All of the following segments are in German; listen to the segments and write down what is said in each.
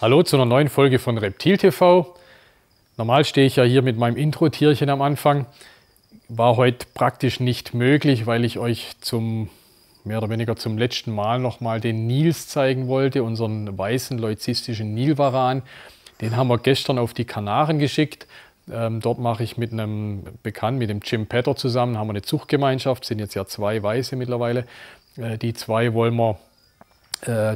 Hallo zu einer neuen Folge von Reptil TV. Normal stehe ich ja hier mit meinem Intro-Tierchen am Anfang. War heute praktisch nicht möglich, weil ich euch mehr oder weniger zum letzten Mal nochmal den Nils zeigen wollte, unseren weißen leucistischen Nilvaran. Den haben wir gestern auf die Kanaren geschickt. Dort mache ich mit einem Bekannten, mit dem Jim Petter zusammen, haben wir eine Zuchtgemeinschaft, sind jetzt ja 2 Weiße mittlerweile. Die 2 wollen wir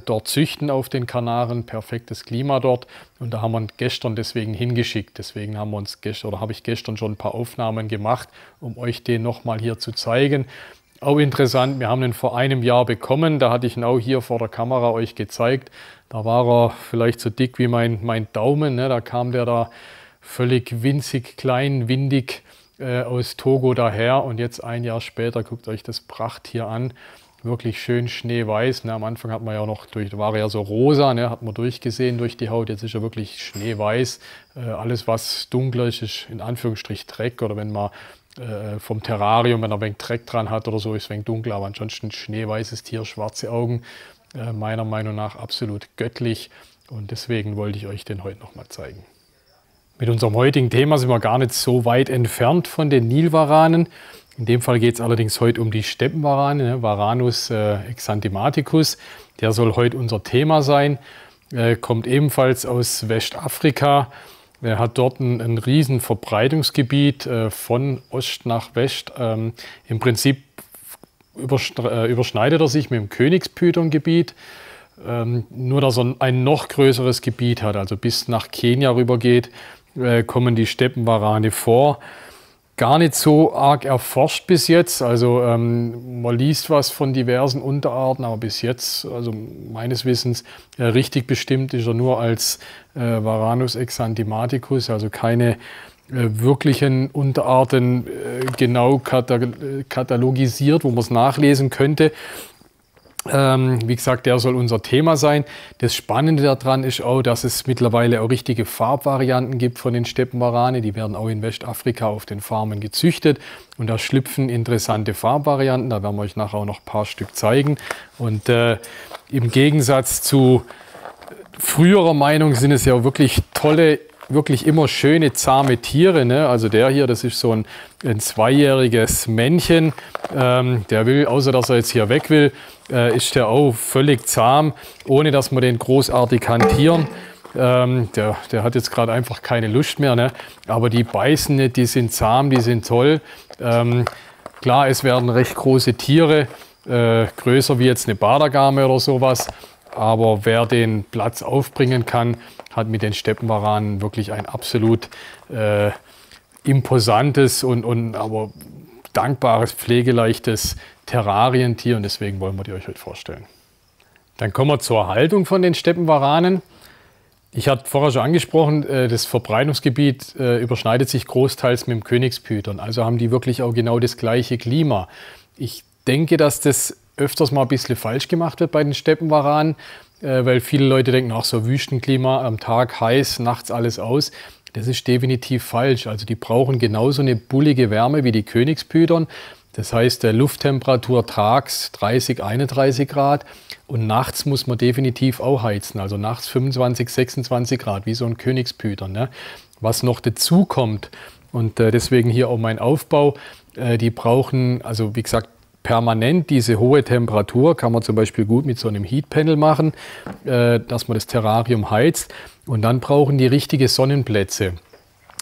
dort züchten auf den Kanaren, perfektes Klima dort, und da haben wir ihn gestern deswegen hingeschickt. Deswegen habe ich gestern schon ein paar Aufnahmen gemacht, um euch den nochmal hier zu zeigen. Auch interessant, wir haben ihn vor einem Jahr bekommen, da hatte ich ihn auch hier vor der Kamera euch gezeigt. Da war er vielleicht so dick wie mein Daumen, ne? Da kam der da völlig winzig klein, windig aus Togo daher, und jetzt ein Jahr später, guckt euch das Prachttier an. Wirklich schön schneeweiß. Ne? Am Anfang hat man ja noch war er ja so rosa, ne? Hat man durchgesehen durch die Haut. Jetzt ist er wirklich schneeweiß. Alles, was dunkler ist, ist in Anführungsstrich Dreck. Oder wenn man vom Terrarium, wenn er ein wenig Dreck dran hat oder so, ist es ein wenig dunkel. Aber ansonsten schneeweißes Tier, schwarze Augen. Meiner Meinung nach absolut göttlich. Und deswegen wollte ich euch den heute nochmal zeigen. Mit unserem heutigen Thema sind wir gar nicht so weit entfernt von den Nilvaranen. In dem Fall geht es allerdings heute um die Steppenvarane, ne? Varanus exanthematicus. Der soll heute unser Thema sein. Kommt ebenfalls aus Westafrika. Er hat dort ein riesen Verbreitungsgebiet von Ost nach West. Im Prinzip überschneidet er sich mit dem Königspython-Gebiet. Nur dass er ein noch größeres Gebiet hat, also bis nach Kenia rüber geht, kommen die Steppenvarane vor. Gar nicht so arg erforscht bis jetzt, also man liest was von diversen Unterarten, aber bis jetzt, also meines Wissens, richtig bestimmt ist er nur als Varanus exanthematicus, also keine wirklichen Unterarten genau katalogisiert, wo man es nachlesen könnte. Wie gesagt, der soll unser Thema sein. Das Spannende daran ist auch, dass es mittlerweile auch richtige Farbvarianten gibt von den Steppenvarane. Die werden auch in Westafrika auf den Farmen gezüchtet. Und da schlüpfen interessante Farbvarianten. Da werden wir euch nachher auch noch ein paar Stück zeigen. Und im Gegensatz zu früherer Meinung sind es ja wirklich tolle, wirklich immer schöne, zahme Tiere. Ne? Also der hier, das ist so ein 2-jähriges Männchen. Der will, außer dass er jetzt hier weg will, ist der auch völlig zahm, ohne dass wir den großartig hantieren. Der hat jetzt gerade einfach keine Lust mehr. Ne? Aber die beißen nicht, die sind zahm, die sind toll. Klar, es werden recht große Tiere, größer wie jetzt eine Badagame oder sowas. Aber wer den Platz aufbringen kann, hat mit den Steppenvaranen wirklich ein absolut imposantes und aber dankbares, pflegeleichtes Terrarientier, und deswegen wollen wir die euch heute vorstellen. Dann kommen wir zur Haltung von den Steppenvaranen. Ich hatte vorher schon angesprochen, das Verbreitungsgebiet überschneidet sich großteils mit dem Königspython, also haben die wirklich auch genau das gleiche Klima. Ich denke, dass das öfters mal ein bisschen falsch gemacht wird bei den Steppenvaranen, weil viele Leute denken, ach, so Wüstenklima, am Tag heiß, nachts alles aus. Das ist definitiv falsch. Also die brauchen genauso eine bullige Wärme wie die Königspython. Das heißt, der Lufttemperatur tags 30, 31 Grad, und nachts muss man definitiv auch heizen. Also nachts 25, 26 Grad, wie so ein Königspython. Ne? Was noch dazu kommt, und deswegen hier auch mein Aufbau, die brauchen, also wie gesagt, permanent diese hohe Temperatur, kann man zum Beispiel gut mit so einem Heatpanel machen, dass man das Terrarium heizt, und dann brauchen die richtige Sonnenplätze.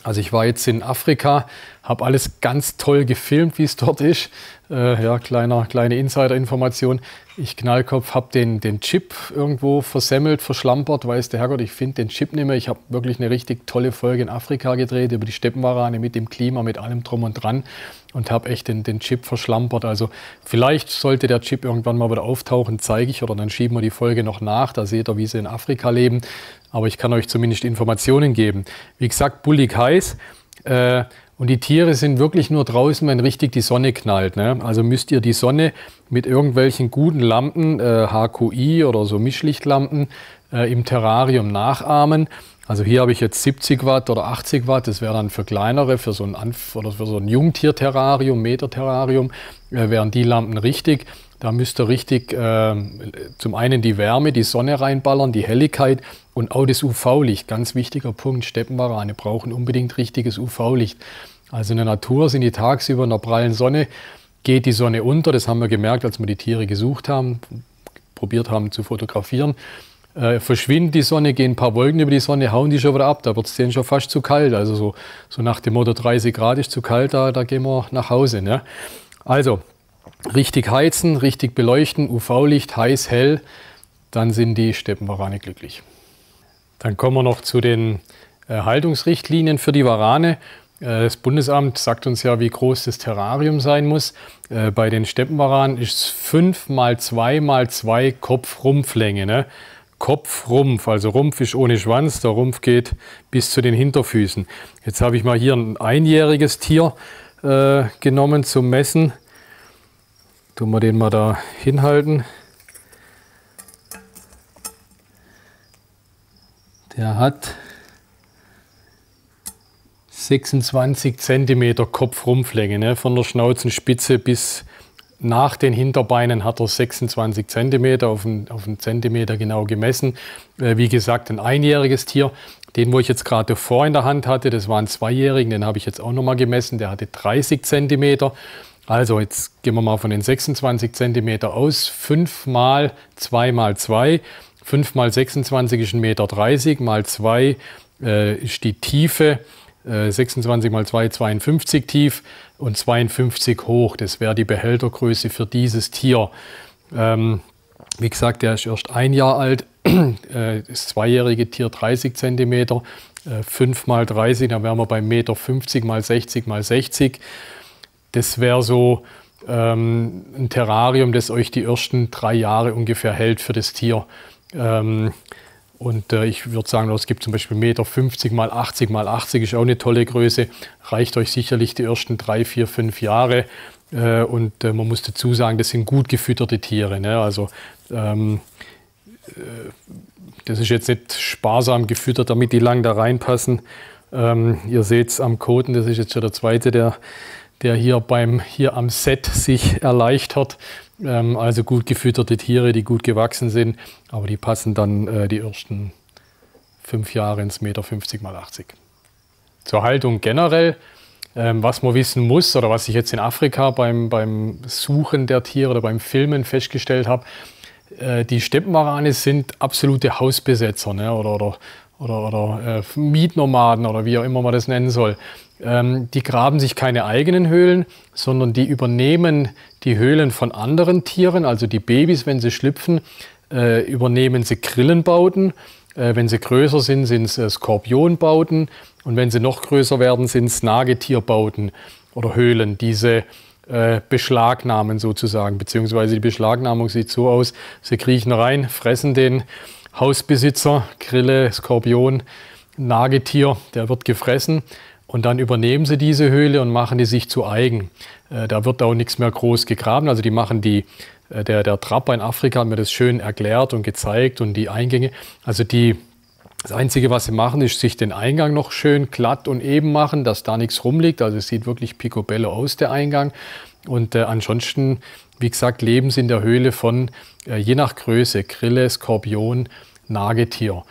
Also ich war jetzt in Afrika, habe alles ganz toll gefilmt, wie es dort ist. Ja, kleine Insider-Information. Ich Knallkopf habe den Chip irgendwo versemmelt, verschlampert, weiß der Herrgott, ich finde den Chip nicht mehr. Ich habe wirklich eine richtig tolle Folge in Afrika gedreht, über die Steppenvarane, mit dem Klima, mit allem drum und dran, und habe echt den Chip verschlampert. Also vielleicht sollte der Chip irgendwann mal wieder auftauchen, zeige ich, oder dann schieben wir die Folge noch nach, da seht ihr, wie sie in Afrika leben. Aber ich kann euch zumindest Informationen geben. Wie gesagt, bullig heiß. Und die Tiere sind wirklich nur draußen, wenn richtig die Sonne knallt. Ne? Also müsst ihr die Sonne mit irgendwelchen guten Lampen, HQI oder so Mischlichtlampen, im Terrarium nachahmen. Also hier habe ich jetzt 70 Watt oder 80 Watt, das wäre dann für kleinere, für so ein Jungtier-Terrarium, Meter-Terrarium, wären die Lampen richtig. Da müsst ihr richtig zum einen die Wärme, die Sonne reinballern, die Helligkeit und auch das UV-Licht. Ganz wichtiger Punkt, Steppenwarane brauchen unbedingt richtiges UV-Licht. Also in der Natur sind die tagsüber in der prallen Sonne, geht die Sonne unter. Das haben wir gemerkt, als wir die Tiere gesucht haben, probiert haben zu fotografieren. Verschwindet die Sonne, gehen ein paar Wolken über die Sonne, hauen die schon wieder ab. Da wird es denen schon fast zu kalt. Also so nach dem Motto 30 Grad ist zu kalt, da gehen wir nach Hause. Ne? Also richtig heizen, richtig beleuchten, UV-Licht, heiß, hell, dann sind die Steppenwarane glücklich. Dann kommen wir noch zu den Haltungsrichtlinien für die Warane. Das Bundesamt sagt uns ja, wie groß das Terrarium sein muss. Bei den Steppenwaranen ist es 5 x 2 x 2 Kopf-Rumpflänge. Ne? Kopf-Rumpf, also Rumpf ist ohne Schwanz, der Rumpf geht bis zu den Hinterfüßen. Jetzt habe ich mal hier ein einjähriges Tier genommen zum Messen. Tun wir den mal da hinhalten. Der hat 26 cm Kopf-Rumpflänge, ne? Von der Schnauzenspitze bis nach den Hinterbeinen hat er 26 cm, auf einen Zentimeter genau gemessen. Wie gesagt, ein einjähriges Tier. Den, wo ich jetzt gerade davor in der Hand hatte, das war ein Zweijährigen, den habe ich jetzt auch nochmal gemessen, der hatte 30 cm. Also jetzt gehen wir mal von den 26 cm aus, 5 x 2 x 2, 5 x 26 ist 1,30 Meter, mal 2 ist die Tiefe, 26 x 2, 52 tief und 52 hoch. Das wäre die Behältergröße für dieses Tier. Wie gesagt, der ist erst ein Jahr alt, das zweijährige Tier 30 cm, 5 x 30, da wären wir bei 1,50 Meter x 60 x 60. Das wäre so ein Terrarium, das euch die ersten 3 Jahre ungefähr hält für das Tier. Ich würde sagen, es gibt zum Beispiel 1,50 Meter x 80 x 80, ist auch eine tolle Größe. Reicht euch sicherlich die ersten 3, 4, 5 Jahre. Man muss dazu sagen, das sind gut gefütterte Tiere. Ne? Also das ist jetzt nicht sparsam gefüttert, damit die lang da reinpassen. Ihr seht es am Koten, das ist jetzt schon der zweite, der hier am Set sich erleichtert. Also gut gefütterte Tiere, die gut gewachsen sind, aber die passen dann die ersten 5 Jahre ins 1,50 Meter x 80. Zur Haltung generell, was man wissen muss oder was ich jetzt in Afrika beim Suchen der Tiere oder beim Filmen festgestellt habe, die Steppenwarane sind absolute Hausbesetzer, ne? oder Mietnomaden oder wie auch immer man das nennen soll. Die graben sich keine eigenen Höhlen, sondern die übernehmen die Höhlen von anderen Tieren. Also die Babys, wenn sie schlüpfen, übernehmen sie Grillenbauten. Wenn sie größer sind, sind es Skorpionbauten. Und wenn sie noch größer werden, sind es Nagetierbauten oder Höhlen, diese beschlagnahmen sozusagen. Beziehungsweise die Beschlagnahmung sieht so aus, sie kriechen rein, fressen den Hausbesitzer, Grille, Skorpion, Nagetier, der wird gefressen. Und dann übernehmen sie diese Höhle und machen die sich zu eigen. Da wird auch nichts mehr groß gegraben. Also die machen der Trapper in Afrika hat mir das schön erklärt und gezeigt und die Eingänge. Also das Einzige, was sie machen, ist sich den Eingang noch schön glatt und eben machen, dass da nichts rumliegt. Also es sieht wirklich picobello aus, der Eingang. Und ansonsten, wie gesagt, leben sie in der Höhle von, je nach Größe, Grille, Skorpion, Nagetier.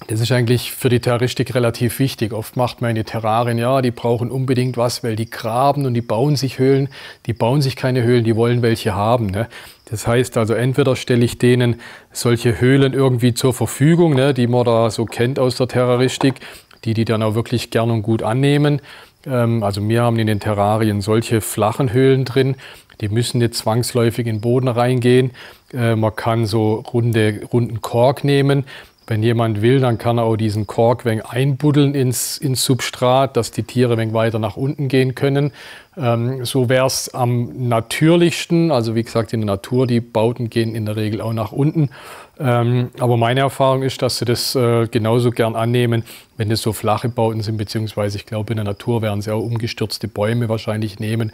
Das ist eigentlich für die Terroristik relativ wichtig. Oft macht man in die Terrarien, ja, die brauchen unbedingt was, weil die graben und die bauen sich Höhlen. Die bauen sich keine Höhlen, die wollen welche haben. Ne? Das heißt also, entweder stelle ich denen solche Höhlen irgendwie zur Verfügung, ne, die man da so kennt aus der Terroristik, die dann auch wirklich gern und gut annehmen. Also wir haben in den Terrarien solche flachen Höhlen drin. Die müssen nicht zwangsläufig in den Boden reingehen. Man kann so runden Kork nehmen. Wenn jemand will, dann kann er auch diesen Kork wenig einbuddeln ins Substrat, dass die Tiere wenig weiter nach unten gehen können. So wäre es am natürlichsten. Also wie gesagt, in der Natur, die Bauten gehen in der Regel auch nach unten. Aber meine Erfahrung ist, dass sie das genauso gern annehmen, wenn es so flache Bauten sind, beziehungsweise ich glaube, in der Natur werden sie auch umgestürzte Bäume wahrscheinlich nehmen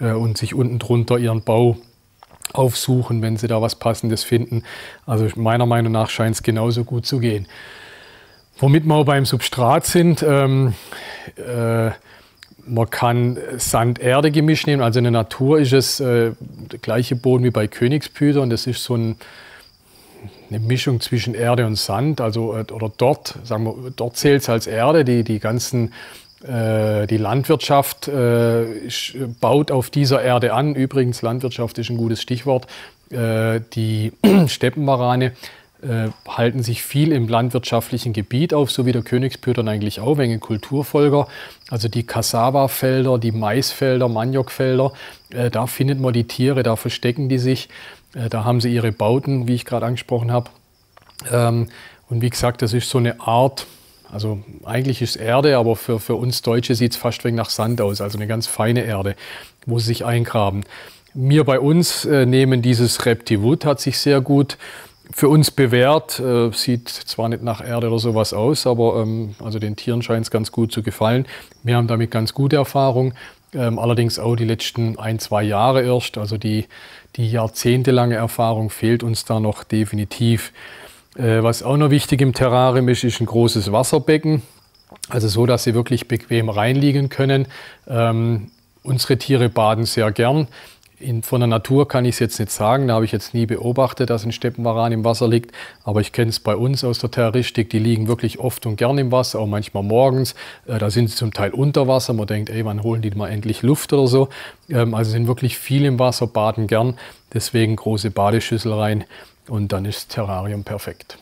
und sich unten drunter ihren Bau aufsuchen, wenn sie da was Passendes finden. Also meiner Meinung nach scheint es genauso gut zu gehen. Womit wir auch beim Substrat sind, Man kann Sand-Erde-Gemisch nehmen, also in der Natur ist es der gleiche Boden wie bei Königspütern. Das ist so eine Mischung zwischen Erde und Sand, also oder dort, sagen wir, dort zählt es als Erde, die Landwirtschaft baut auf dieser Erde an. Übrigens, Landwirtschaft ist ein gutes Stichwort. Die Steppenwarane halten sich viel im landwirtschaftlichen Gebiet auf, so wie der Königspütern eigentlich auch, wegen Kulturfolger. Also die Cassava-Felder, die Maisfelder, Maniokfelder, da findet man die Tiere, da verstecken die sich. Da haben sie ihre Bauten, wie ich gerade angesprochen habe. Und wie gesagt, das ist so eine Art, also eigentlich ist es Erde, aber für uns Deutsche sieht es fast wegen nach Sand aus, also eine ganz feine Erde, wo sie sich eingraben. Wir bei uns nehmen dieses Reptiwood, hat sich sehr gut für uns bewährt, sieht zwar nicht nach Erde oder sowas aus, aber also den Tieren scheint es ganz gut zu gefallen. Wir haben damit ganz gute Erfahrung, allerdings auch die letzten 1-2 Jahre erst, also die jahrzehntelange Erfahrung fehlt uns da noch definitiv. Was auch noch wichtig im Terrarium ist, ist ein großes Wasserbecken, also so, dass sie wirklich bequem reinliegen können. Unsere Tiere baden sehr gern. Von der Natur kann ich es jetzt nicht sagen, da habe ich jetzt nie beobachtet, dass ein Steppenwaran im Wasser liegt, aber ich kenne es bei uns aus der Terroristik, die liegen wirklich oft und gern im Wasser, auch manchmal morgens, da sind sie zum Teil unter Wasser, man denkt, ey, wann holen die mal endlich Luft oder so, also sind wirklich viel im Wasser, baden gern, deswegen große Badeschüssel rein und dann ist das Terrarium perfekt.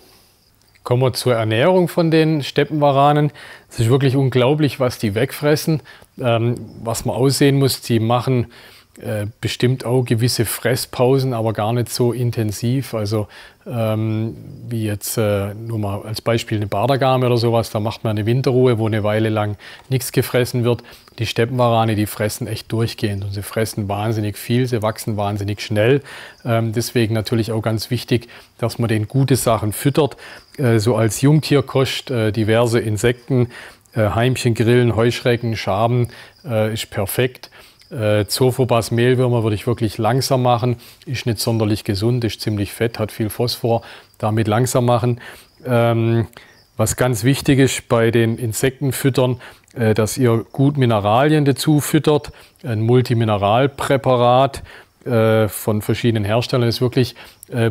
Kommen wir zur Ernährung von den Steppenwaranen. Es ist wirklich unglaublich, was die wegfressen, was man aussehen muss, die machen bestimmt auch gewisse Fresspausen, aber gar nicht so intensiv. Also wie jetzt nur mal als Beispiel eine Bardagame oder sowas, da macht man eine Winterruhe, wo eine Weile lang nichts gefressen wird. Die Steppenwarane, die fressen echt durchgehend und sie fressen wahnsinnig viel, sie wachsen wahnsinnig schnell. Deswegen natürlich auch ganz wichtig, dass man denen gute Sachen füttert. So als Jungtierkost diverse Insekten, Heimchen, Grillen, Heuschrecken, Schaben ist perfekt. Zophobas Mehlwürmer würde ich wirklich langsam machen, ist nicht sonderlich gesund, ist ziemlich fett, hat viel Phosphor, damit langsam machen. Was ganz wichtig ist bei den Insektenfüttern, dass ihr gut Mineralien dazu füttert, ein Multimineralpräparat von verschiedenen Herstellern ist wirklich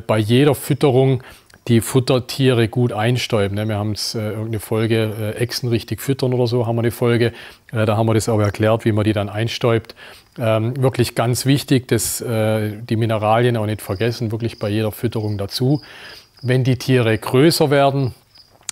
bei jeder Fütterung die Futtertiere gut einstäuben. Wir haben es irgendeine Folge, Echsen richtig füttern oder so, haben wir eine Folge. Da haben wir das auch erklärt, wie man die dann einstäubt. Wirklich ganz wichtig, dass die Mineralien auch nicht vergessen, wirklich bei jeder Fütterung dazu. Wenn die Tiere größer werden,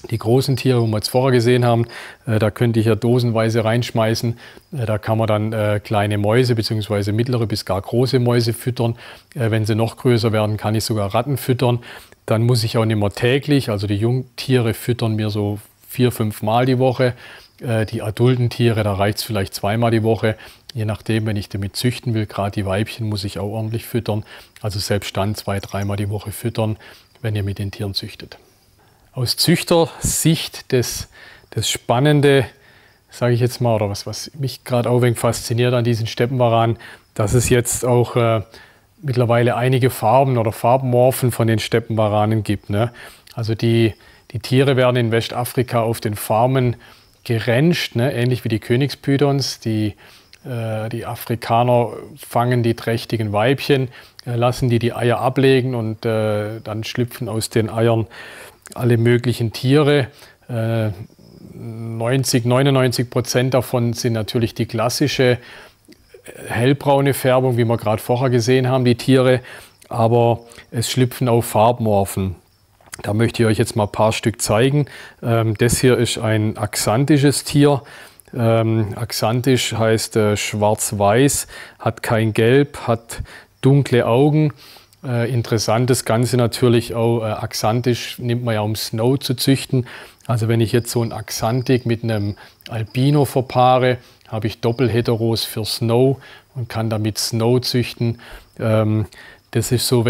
die großen Tiere, wo wir jetzt vorher gesehen haben, da könnte ich ja dosenweise reinschmeißen. Da kann man dann kleine Mäuse bzw. mittlere bis gar große Mäuse füttern. Wenn sie noch größer werden, kann ich sogar Ratten füttern. Dann muss ich auch nicht mehr täglich, also die Jungtiere füttern wir so 4-5 Mal die Woche. Die adulten Tiere, da reicht es vielleicht 2-mal die Woche. Je nachdem, wenn ich damit züchten will, gerade die Weibchen muss ich auch ordentlich füttern. Also selbst dann 2-3 Mal die Woche füttern, wenn ihr mit den Tieren züchtet. Aus Züchtersicht das Spannende, sage ich jetzt mal, oder was mich gerade auch ein wenig fasziniert an diesen Steppenwaranen, dass es jetzt auch mittlerweile einige Farben oder Farbmorphen von den Steppenwaranen gibt. Ne? Also die Tiere werden in Westafrika auf den Farmen gerenscht, ne? Ähnlich wie die Königspythons. Die Afrikaner fangen die trächtigen Weibchen, lassen die Eier ablegen und dann schlüpfen aus den Eiern alle möglichen Tiere. 99% davon sind natürlich die klassische hellbraune Färbung, wie wir gerade vorher gesehen haben, die Tiere, aber es schlüpfen auch Farbmorphen. Da möchte ich euch jetzt mal ein paar Stück zeigen. Das hier ist ein axanthisches Tier. Axanthisch heißt schwarz-weiß, hat kein Gelb, hat dunkle Augen. Interessant das Ganze natürlich auch, axanthisch nimmt man ja, um Snow zu züchten. Also wenn ich jetzt so ein Axanthik mit einem Albino verpaare, habe ich Doppelheteros für Snow und kann damit Snow züchten. Das ist so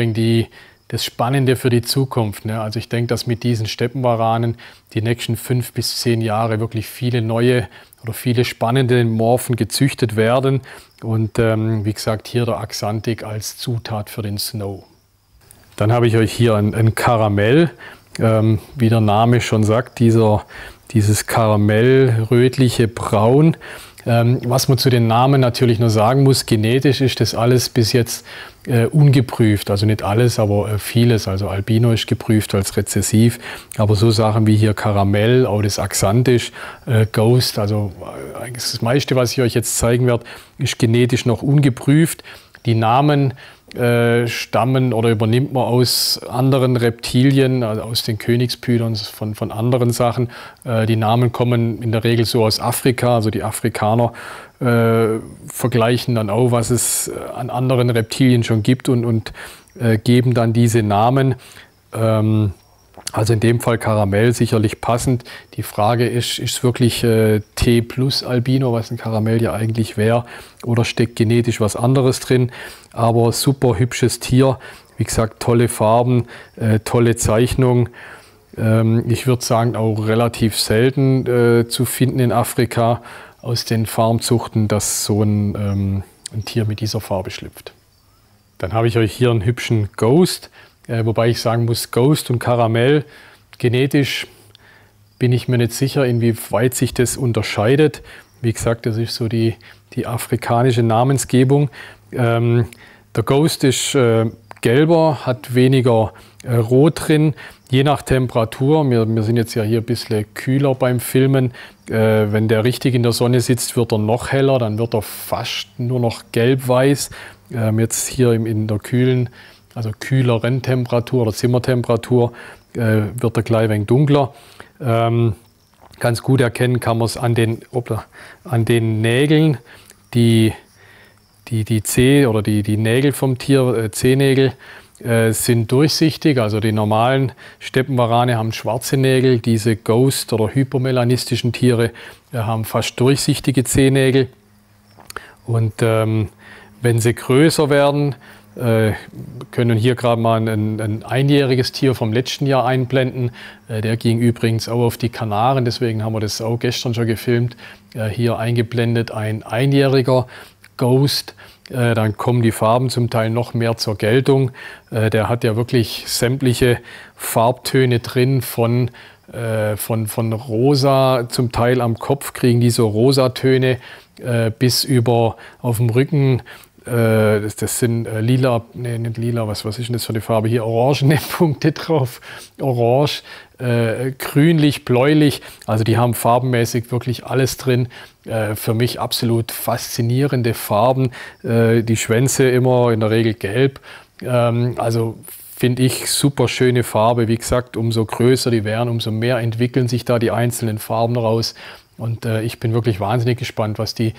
das Spannende für die Zukunft. Ne? Also ich denke, dass mit diesen Steppenwaranen die nächsten 5 bis 10 Jahre wirklich viele neue oder viele spannende Morphen gezüchtet werden. Und wie gesagt, hier der Axanthik als Zutat für den Snow. Dann habe ich euch hier ein Karamell. Wie der Name schon sagt, dieses Karamell-rötliche Braun. Was man zu den Namen natürlich nur sagen muss, genetisch ist das alles bis jetzt ungeprüft. Also nicht alles, aber vieles. Also Albino ist geprüft als rezessiv. Aber so Sachen wie hier Karamell, auch das Axanthisch, Ghost, also eigentlich das meiste, was ich euch jetzt zeigen werde, ist genetisch noch ungeprüft. Die Namen stammen oder übernimmt man aus anderen Reptilien, also aus den Königspythons, von anderen Sachen. Die Namen kommen in der Regel so aus Afrika, also die Afrikaner vergleichen dann auch, was es an anderen Reptilien schon gibt und geben dann diese Namen. Also in dem Fall Karamell sicherlich passend. Die Frage ist es wirklich T plus Albino, was ein Karamell ja eigentlich wäre, oder steckt genetisch was anderes drin? Aber super hübsches Tier, wie gesagt, tolle Farben, tolle Zeichnung. Ich würde sagen, auch relativ selten zu finden in Afrika aus den Farmzuchten, dass so ein Tier mit dieser Farbe schlüpft. Dann habe ich euch hier einen hübschen Ghost. Wobei ich sagen muss, Ghost und Karamell, genetisch bin ich mir nicht sicher, inwieweit sich das unterscheidet. Wie gesagt, das ist so die afrikanische Namensgebung. Der Ghost ist gelber, hat weniger Rot drin, je nach Temperatur. Wir sind jetzt ja hier ein bisschen kühler beim Filmen. Wenn der richtig in der Sonne sitzt, wird er noch heller, dann wird er fast nur noch gelb-weiß. Jetzt hier in der kühleren Temperatur oder Zimmertemperatur wird er gleich ein wenig dunkler. Ganz gut erkennen kann man es an den Nägeln, die Nägel vom Tier, Zehennägel, sind durchsichtig. Also die normalen Steppenwarane haben schwarze Nägel, diese Ghost- oder hypomelanistischen Tiere haben fast durchsichtige Zehennägel. Und wenn sie größer werden, können hier gerade mal ein einjähriges Tier vom letzten Jahr einblenden. Der ging übrigens auch auf die Kanaren, deswegen haben wir das auch gestern schon gefilmt. Hier eingeblendet ein einjähriger Ghost. Dann kommen die Farben zum Teil noch mehr zur Geltung. Der hat ja wirklich sämtliche Farbtöne drin, von rosa, zum Teil am Kopf kriegen die so Rosatöne, bis über auf dem Rücken. Das sind lila, nee, nicht lila, was ist denn das für eine Farbe? Hier orangene Punkte drauf, orange, grünlich, bläulich, also die haben farbenmäßig wirklich alles drin. Für mich absolut faszinierende Farben, die Schwänze immer in der Regel gelb, also finde ich super schöne Farbe. Wie gesagt, umso größer die werden, umso mehr entwickeln sich da die einzelnen Farben raus. Und ich bin wirklich wahnsinnig gespannt, was die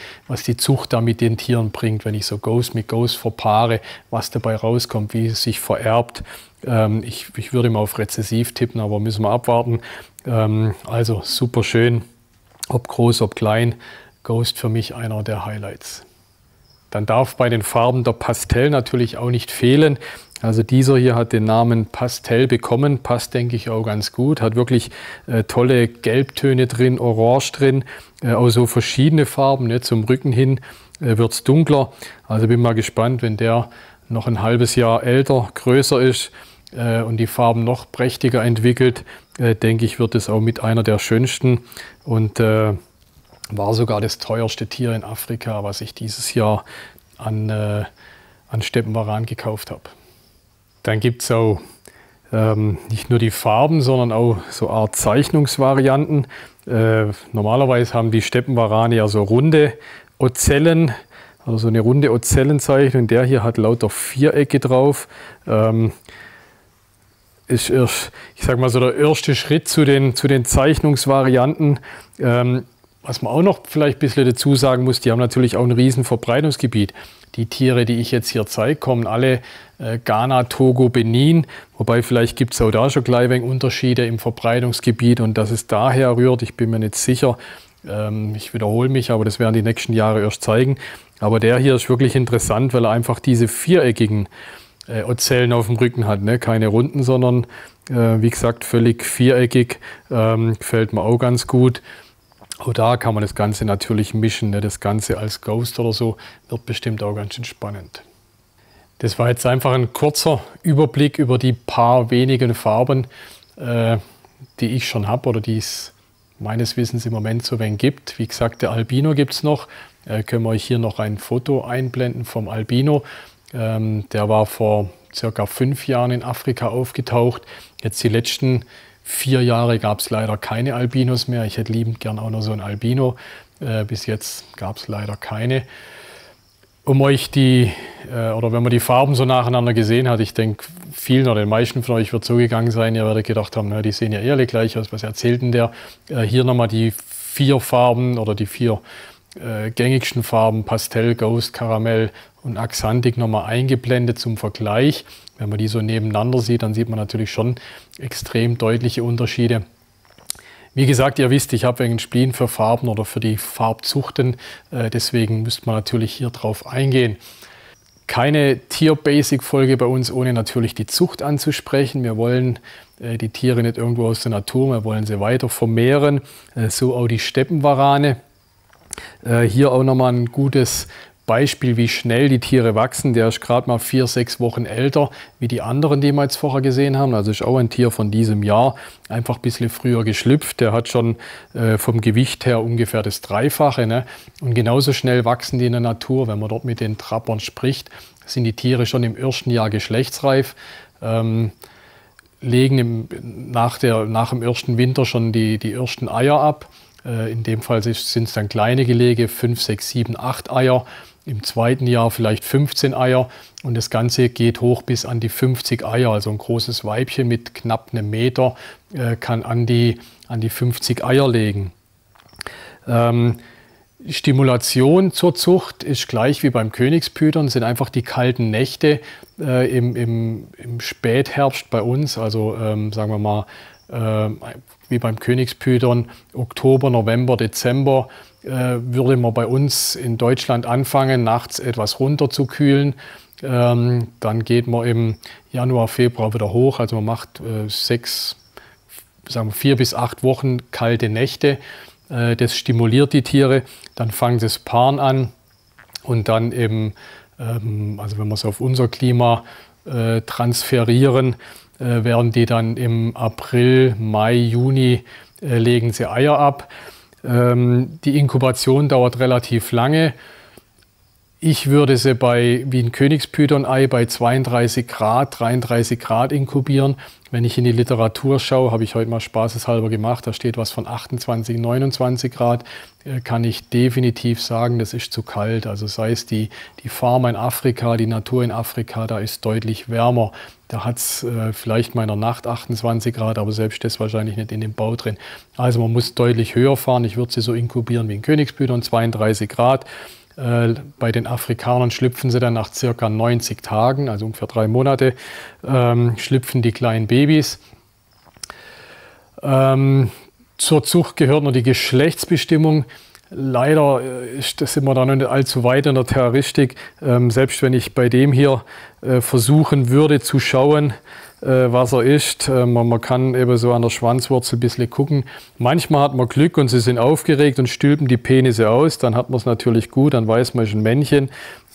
Zucht da mit den Tieren bringt, wenn ich so Ghost mit Ghost verpaare, was dabei rauskommt, wie es sich vererbt. Ich würde mal auf rezessiv tippen, aber müssen wir abwarten. Also super schön, ob groß, ob klein. Ghost für mich einer der Highlights. Dann darf bei den Farben der Pastell natürlich auch nicht fehlen. Also dieser hier hat den Namen Pastell bekommen, passt denke ich auch ganz gut, hat wirklich tolle Gelbtöne drin, Orange drin, auch so verschiedene Farben, ne? Zum Rücken hin wird es dunkler. Also bin mal gespannt, wenn der noch ein halbes Jahr älter, größer ist und die Farben noch prächtiger entwickelt, denke ich, wird es auch mit einer der schönsten und war sogar das teuerste Tier in Afrika, was ich dieses Jahr an Steppenwaran gekauft habe. Dann gibt es auch nicht nur die Farben, sondern auch so Art Zeichnungsvarianten. Normalerweise haben die Steppenwarane ja so runde Ocellen, also so eine runde Ozellenzeichnung. Der hier hat lauter Vierecke drauf. Ist erst, ich sag mal so, der erste Schritt zu den Zeichnungsvarianten. Was man auch noch vielleicht ein bisschen dazu sagen muss, die haben natürlich auch ein riesen Verbreitungsgebiet. Die Tiere, die ich jetzt hier zeige, kommen alle Ghana, Togo, Benin. Wobei vielleicht gibt es auch da schon gleich ein wenig Unterschiede im Verbreitungsgebiet und dass es daher rührt, ich bin mir nicht sicher. Ich wiederhole mich, aber das werden die nächsten Jahre erst zeigen. Aber der hier ist wirklich interessant, weil er einfach diese viereckigen Ocellen auf dem Rücken hat. Ne? Keine runden, sondern wie gesagt völlig viereckig. Gefällt mir auch ganz gut. Auch da kann man das Ganze natürlich mischen, ne? Das Ganze als Ghost oder so wird bestimmt auch ganz schön spannend. Das war jetzt einfach ein kurzer Überblick über die paar wenigen Farben, die ich schon habe oder die es meines Wissens im Moment so wenig gibt. Wie gesagt, der Albino gibt es noch. Können wir euch hier noch ein Foto einblenden vom Albino. Der war vor circa 5 Jahren in Afrika aufgetaucht. Jetzt die letzten 4 Jahre gab es leider keine Albinos mehr. Ich hätte liebend gern auch noch so ein Albino. Bis jetzt gab es leider keine. Um euch oder wenn man die Farben so nacheinander gesehen hat, ich denke, vielen oder den meisten von euch wird so gegangen sein, ihr werdet gedacht haben, na, die sehen ja eher gleich aus, was erzählt denn der? Hier nochmal die 4 Farben oder die 4 gängigsten Farben, Pastell, Ghost, Karamell und Axanthic nochmal eingeblendet zum Vergleich. Wenn man die so nebeneinander sieht, dann sieht man natürlich schon extrem deutliche Unterschiede. Wie gesagt, ihr wisst, ich habe einen Spleen für Farben oder für die Farbzuchten, deswegen müsste man natürlich hier drauf eingehen. Keine Tier-Basic-Folge bei uns, ohne natürlich die Zucht anzusprechen. Wir wollen die Tiere nicht irgendwo aus der Natur, wir wollen sie weiter vermehren, so auch die Steppenwarane. Hier auch nochmal ein gutes Beispiel, wie schnell die Tiere wachsen. Der ist gerade mal 4, 6 Wochen älter wie die anderen, die wir jetzt vorher gesehen haben. Also ist auch ein Tier von diesem Jahr, einfach ein bisschen früher geschlüpft. Der hat schon vom Gewicht her ungefähr das Dreifache. Ne? Und genauso schnell wachsen die in der Natur. Wenn man dort mit den Trappern spricht, sind die Tiere schon im ersten Jahr geschlechtsreif. Legen nach dem ersten Winter schon die ersten Eier ab. In dem Fall sind es dann kleine Gelege, 5, 6, 7, 8 Eier. Im zweiten Jahr vielleicht 15 Eier und das Ganze geht hoch bis an die 50 Eier. Also ein großes Weibchen mit knapp einem Meter kann an die 50 Eier legen. Stimulation zur Zucht ist gleich wie beim Königspython, sind einfach die kalten Nächte im Spätherbst bei uns, also sagen wir mal wie beim Königspython, Oktober, November, Dezember, würde man bei uns in Deutschland anfangen, nachts etwas runter zu kühlen. Dann geht man im Januar, Februar wieder hoch. Also man macht 4 bis 8 Wochen kalte Nächte. Das stimuliert die Tiere. Dann fangen sie das Paaren an. Und dann eben, also wenn wir es auf unser Klima transferieren, werden die dann im April, Mai, Juni legen sie Eier ab. Die Inkubation dauert relativ lange. Ich würde sie wie ein Königspython-Ei bei 32 Grad, 33 Grad inkubieren. Wenn ich in die Literatur schaue, habe ich heute mal spaßeshalber gemacht, da steht was von 28, 29 Grad, kann ich definitiv sagen, das ist zu kalt. Also sei es die Farm in Afrika, die Natur in Afrika, da ist deutlich wärmer. Da hat es vielleicht mal in der Nacht 28 Grad, aber selbst das wahrscheinlich nicht in dem Bau drin. Also man muss deutlich höher fahren. Ich würde sie so inkubieren wie ein Königspython, 32 Grad. Bei den Afrikanern schlüpfen sie dann nach circa 90 Tagen, also ungefähr 3 Monate, schlüpfen die kleinen Babys. Zur Zucht gehört noch die Geschlechtsbestimmung. Leider sind wir da noch nicht allzu weit in der Terroristik. Selbst wenn ich bei dem hier versuchen würde zu schauen, was er ist. Man kann eben so an der Schwanzwurzel ein bisschen gucken. Manchmal hat man Glück und sie sind aufgeregt und stülpen die Penisse aus. Dann hat man es natürlich gut, dann weiß man, es ist ein Männchen.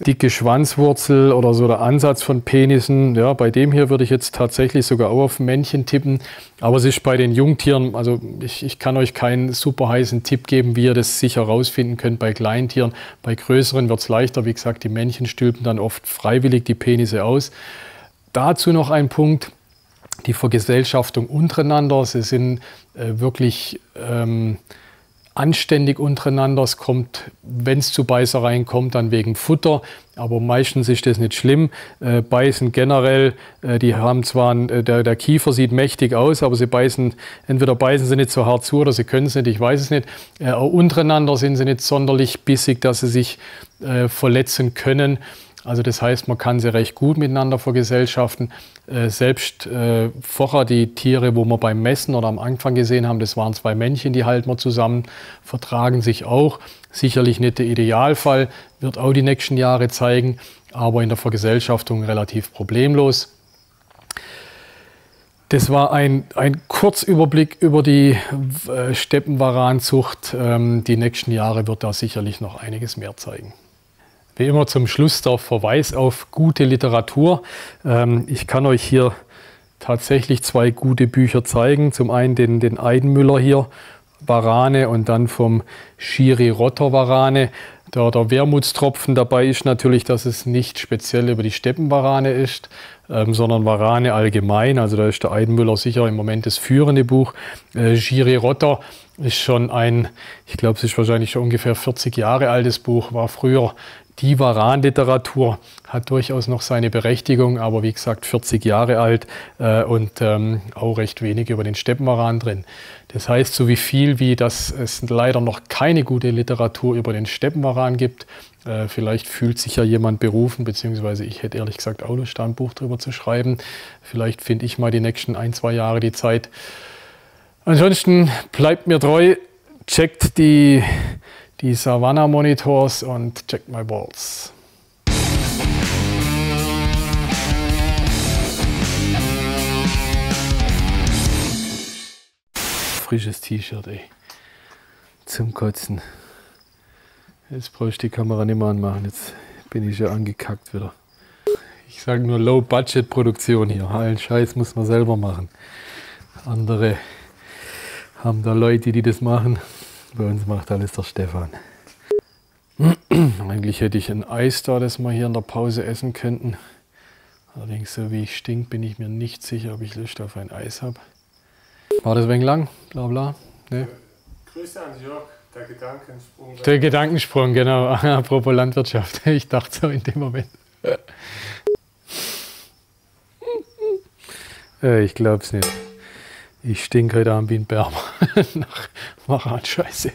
Dicke Schwanzwurzel oder so der Ansatz von Penissen. Ja, bei dem hier würde ich jetzt tatsächlich sogar auch auf Männchen tippen. Aber es ist bei den Jungtieren, also ich kann euch keinen super heißen Tipp geben, wie ihr das sicher rausfinden könnt bei Kleintieren. Bei größeren wird es leichter. Wie gesagt, die Männchen stülpen dann oft freiwillig die Penisse aus. Dazu noch ein Punkt, die Vergesellschaftung untereinander. Sie sind wirklich anständig untereinander. Es kommt, wenn es zu Beißereien kommt, dann wegen Futter. Aber meistens ist das nicht schlimm. Beißen generell, die haben zwar, der Kiefer sieht mächtig aus, aber sie beißen, entweder beißen sie nicht so hart zu oder sie können es nicht, ich weiß es nicht. Auch untereinander sind sie nicht sonderlich bissig, dass sie sich verletzen können. Also das heißt, man kann sie recht gut miteinander vergesellschaften. Selbst vorher die Tiere, wo wir beim Messen oder am Anfang gesehen haben, das waren 2 Männchen, die halten wir zusammen, vertragen sich auch. Sicherlich nicht der Idealfall, wird auch die nächsten Jahre zeigen, aber in der Vergesellschaftung relativ problemlos. Das war ein Kurzüberblick über die Steppenwaranzucht. Die nächsten Jahre wird da sicherlich noch einiges mehr zeigen. Wie immer zum Schluss der Verweis auf gute Literatur. Ich kann euch hier tatsächlich 2 gute Bücher zeigen. Zum einen den Eidenmüller hier, Warane und dann vom Schiri-Rotter-Warane. Der Wermutstropfen dabei ist natürlich, dass es nicht speziell über die Steppenwarane ist, sondern Warane allgemein. Also da ist der Eidenmüller sicher im Moment das führende Buch. Schiri-Rotter ist schon ich glaube, es ist wahrscheinlich schon ungefähr 40 Jahre altes Buch, war früher die Waranliteratur, hat durchaus noch seine Berechtigung, aber wie gesagt 40 Jahre alt und auch recht wenig über den Steppenwaran drin. Das heißt, so wie dass es leider noch keine gute Literatur über den Steppenwaran gibt. Vielleicht fühlt sich ja jemand berufen, beziehungsweise ich hätte ehrlich gesagt auch Lust, da ein Buch drüber zu schreiben. Vielleicht finde ich mal die nächsten 1-2 Jahre die Zeit. Ansonsten bleibt mir treu, checkt die Savannah Monitors und checkt my balls. Frisches T-Shirt, ey. Zum Kotzen. Jetzt brauche ich die Kamera nicht mehr anmachen. Jetzt bin ich ja angekackt wieder. Ich sage nur Low-Budget-Produktion hier. Allen Scheiß muss man selber machen. Andere haben da Leute, die das machen. Bei uns macht alles der Stefan. Eigentlich hätte ich ein Eis da, das wir hier in der Pause essen könnten. Allerdings, so wie ich stink, bin ich mir nicht sicher, ob ich Lust auf ein Eis habe. War das ein wenig lang? Bla bla. Nee. Grüße an Jörg, der Gedankensprung. Der Gedankensprung, genau. Apropos Landwirtschaft. Ich dachte so in dem Moment. Ich glaub's nicht. Ich stinke heute Abend wie ein Berber nach Waran-Scheiße.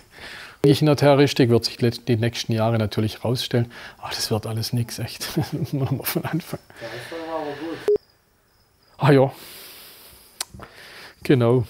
Ich in der Terroristik wird sich die nächsten Jahre natürlich rausstellen. Ach, das wird alles nix, echt. Machen wir von Anfang. Der Anfang war aber gut. Ah ja, genau.